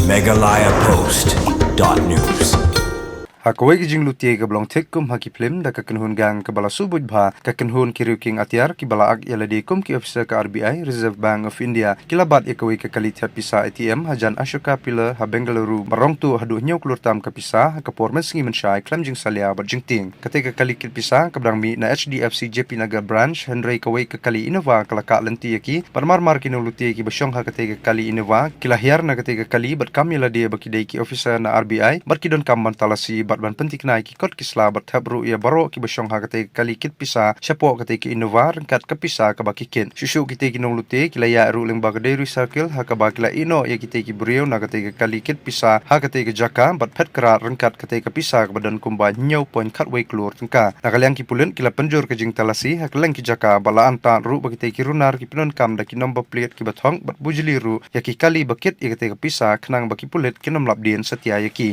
megalayapost.news. Hakaway gijing lutie ka blong tekkum hakiplim da kakenhun gang kabala subud bha kakenhun kiruking atiar kibala ag yaladi kum ki officer ka RBI Reserve Bank of India kilabat ikaway ka kalit pisa ATM hajan Ashoka Pila ha Bengaluru marongtu hadu nyaw klurtam ka pisa ka pormen singi mensyai klamjing salia barjingting katika kali kit pisa kabrang mi na HDFC JP Nagar branch Henry kaway ka kali Innova kalaka lenti yaki parmarmar kinong lutie ki basyong ha katika kali Innova kilahiar na katika kali bat kam yaladi bakidai ki officer na RBI barkidon kamban talasi ban pentik nai ki kot kisla bat habru ya baro ki basyong ha kate kali kit pisa chapo kate ki Innova rengkat ka pisa ka bakikin shushu kite ki nong lute kilaya ru leng bagade recycle ha ka bakila ino ya kite ki buriu na kate kali kit pisa ha kate ki jaka bat phet kra rengkat kate ka pisa ka badan kumba nyau point kat wei klur tengka nakaliang ki pulen kila penjur ke jing talasi ha keleng ki jaka bala anta ru bakite ki runar ki pinon kam da ki number plate ki bathong bat bujili ru ya ki kali bakit ya kate ka pisa kenang baki pulet ki nom labdien setia yaki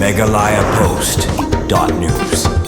megalayapost.news.